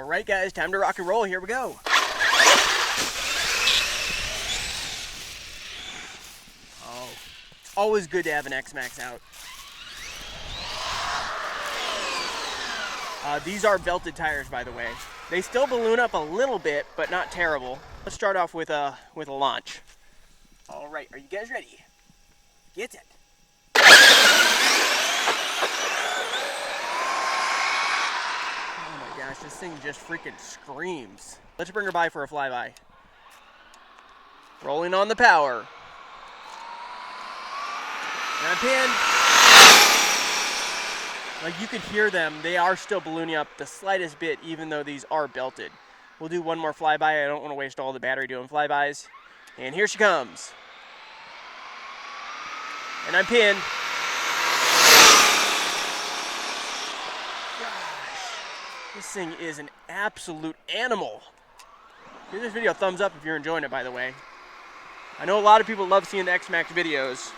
Alright guys, time to rock and roll. Here we go. Oh, it's always good to have an X-Maxx out. These are belted tires, by the way. They still balloon up a little bit, but not terrible. Let's start off with a launch. Alright, are you guys ready? Get it. Gosh, this thing just freaking screams. Let's bring her by for a flyby. Rolling on the power. And I'm pinned. Like you could hear them, they are still ballooning up the slightest bit, even though these are belted. We'll do one more flyby. I don't want to waste all the battery doing flybys. And here she comes. And I'm pinned. This thing is an absolute animal. Give this video a thumbs up if you're enjoying it, by the way. I know a lot of people love seeing the X-Maxx videos.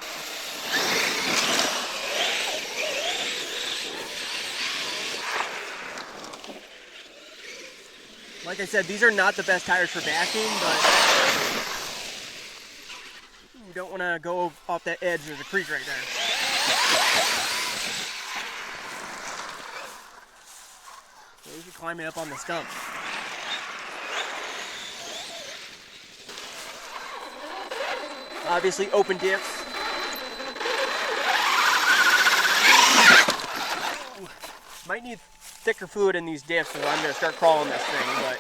Like I said, these are not the best tires for bashing, but you don't want to go off that edge. There's a creek right there. We should climb it up on the stump. Obviously open diffs. Might need thicker fluid in these diffs, so I'm going to start crawling this thing, but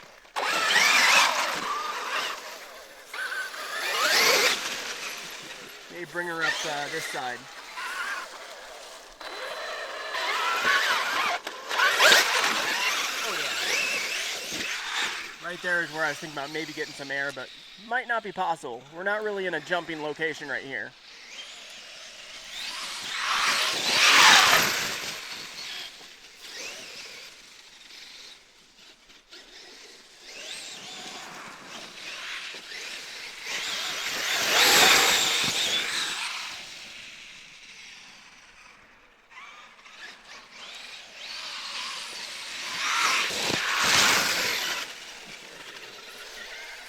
maybe bring her up this side. Right there is where I was thinking about maybe getting some air, but might not be possible. We're not really in a jumping location right here.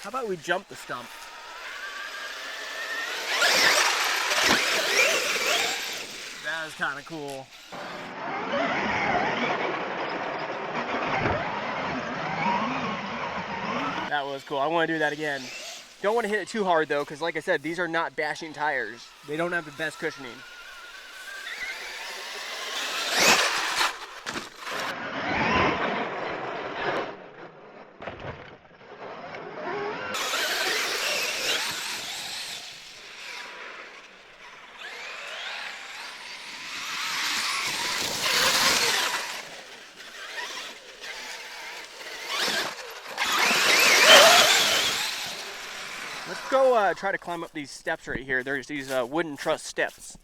How about we jump the stump? That was kind of cool. That was cool. I want to do that again. Don't want to hit it too hard though, because like I said, these are not bashing tires. They don't have the best cushioning. Let's go try to climb up these steps right here. There's these wooden truss steps.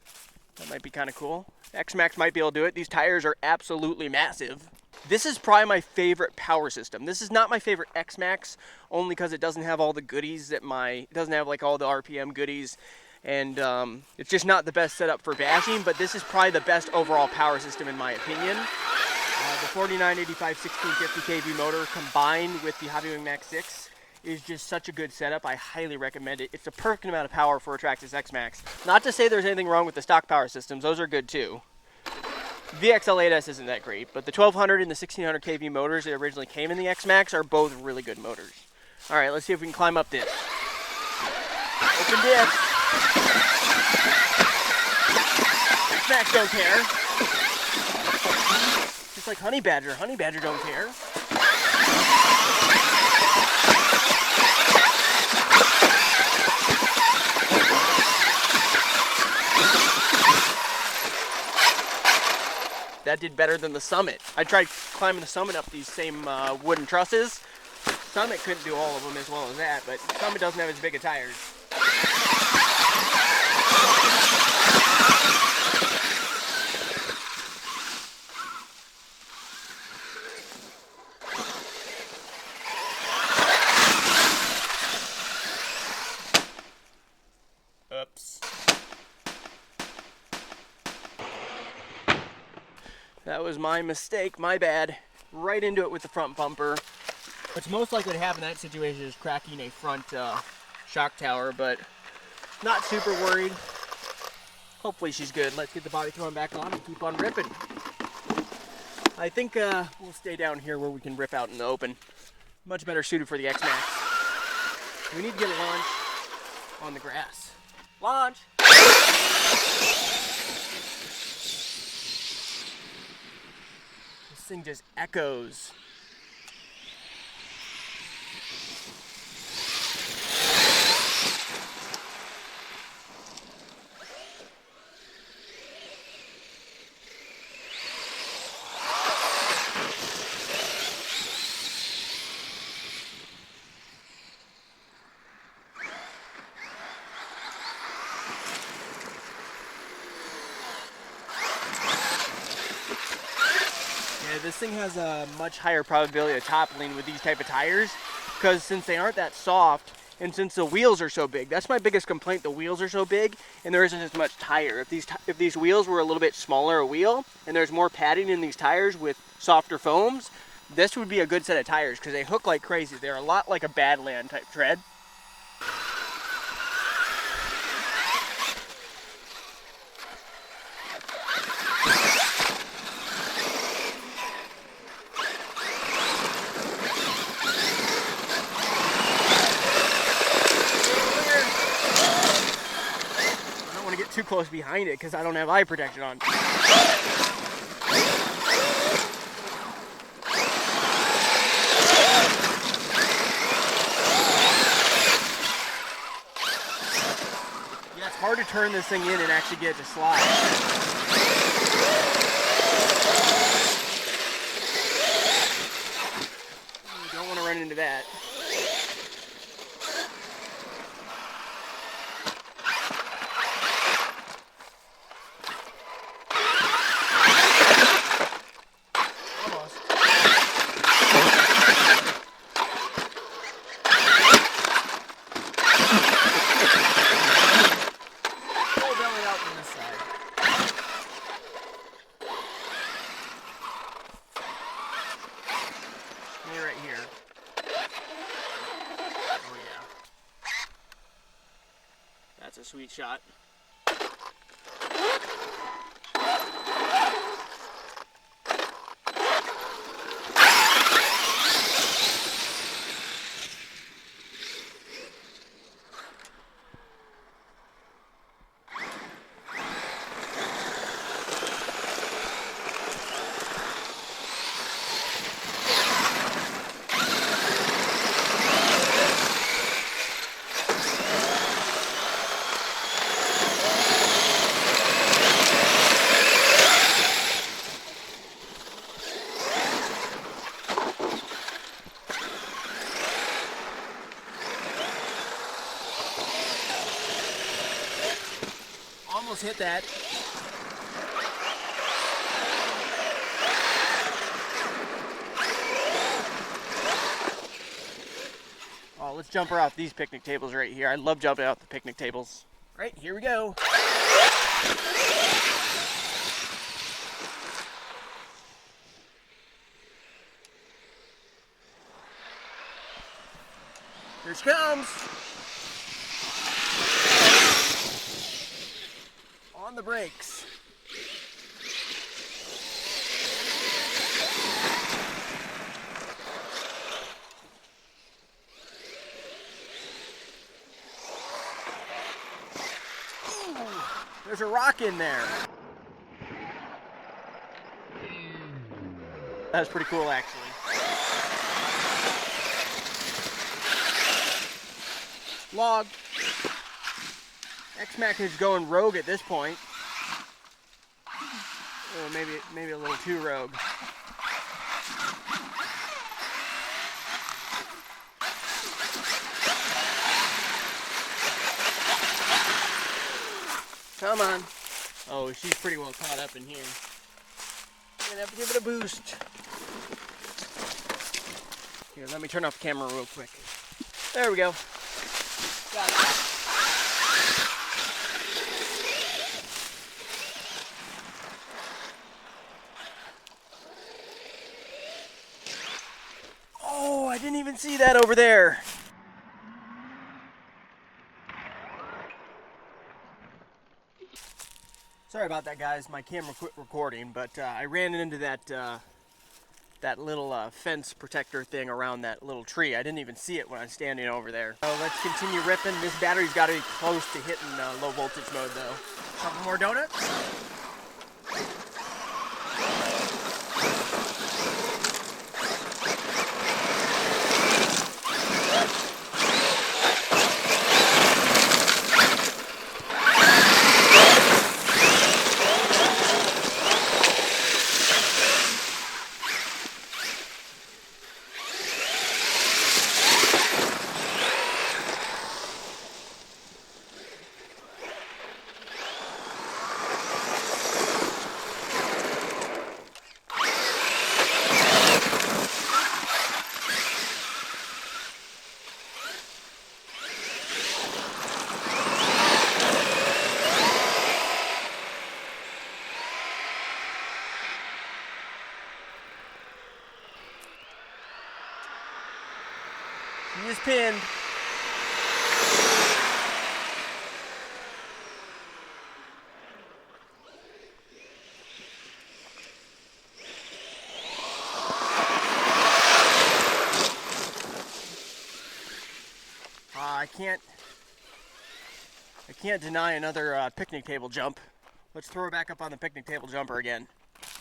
That might be kind of cool. X-Maxx might be able to do it. These tires are absolutely massive. This is probably my favorite power system. This is not my favorite X-Maxx, only because it doesn't have all the goodies that it doesn't have like all the RPM goodies, and it's just not the best setup for bashing, but this is probably the best overall power system in my opinion. The 4985 1650 kV motor combined with the Hobbywing Max 6 is just such a good setup. I highly recommend it. It's the perfect amount of power for a Traxxas X-Maxx. Not to say there's anything wrong with the stock power systems, those are good too. The XL8S isn't that great, but the 1200 and the 1600 kV motors that originally came in the X-Maxx are both really good motors. Alright, let's see if we can climb up this. Open diff. X-Maxx don't care. Just like Honey Badger. Honey Badger don't care. That did better than the Summit. I tried climbing the Summit up these same wooden trusses. Summit couldn't do all of them as well as that, but Summit doesn't have as big of tires. Oops. That was my mistake, my bad. right into it with the front bumper. What's most likely to happen in that situation is cracking a front shock tower, but not super worried. Hopefully she's good. Let's get the body thrown back on and keep on ripping. I think we'll stay down here where we can rip out in the open. Much better suited for the X-Maxx. We need to get a launch on the grass. Launch! This thing just echoes. This thing has a much higher probability of toppling with these type of tires, because since they aren't that soft and since the wheels are so big, that's my biggest complaint. The wheels are so big and there isn't as much tire. If these wheels were a little bit smaller a wheel and there's more padding in these tires with softer foams, this would be a good set of tires because they hook like crazy. They're a lot like a Badland type tread. Too close behind it because I don't have eye protection on. Yeah, it's hard to turn this thing in and actually get it to slide. You don't want to run into that. That's a sweet shot. Almost hit that. Oh, let's jump her off these picnic tables right here. I love jumping out the picnic tables. All right, here we go. Here she comes. On the brakes. Ooh, there's a rock in there. That's pretty cool, actually. Log. X-Maxx is going rogue at this point. Oh, maybe a little too rogue. Come on. Oh, she's pretty well caught up in here. I'm gonna have to give it a boost. Here, let me turn off the camera real quick. There we go. Got it. I didn't even see that over there. Sorry about that, guys. My camera quit recording, but I ran into that little fence protector thing around that little tree. I didn't even see it when I was standing over there. So let's continue ripping. This battery's got to be close to hitting low voltage mode, though. Couple more donuts. He is pinned. I can't deny another picnic table jump. Let's throw it back up on the picnic table jumper again.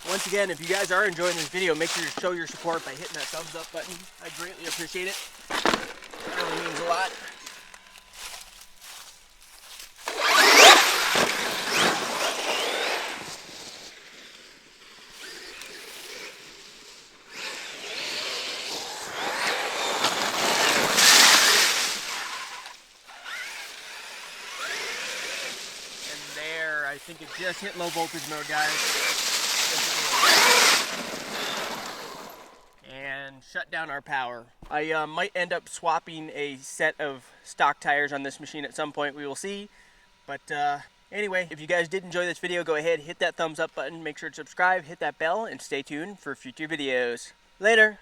Once again, if you guys are enjoying this video, make sure to show your support by hitting that thumbs up button. I greatly appreciate it. It really means a lot. And there, I think it just hit low voltage mode, guys. And shut down our power. I might end up swapping a set of stock tires on this machine at some point. We will see. But anyway, if you guys did enjoy this video, go ahead, hit that thumbs up button, make sure to subscribe, hit that bell, and stay tuned for future videos. Later!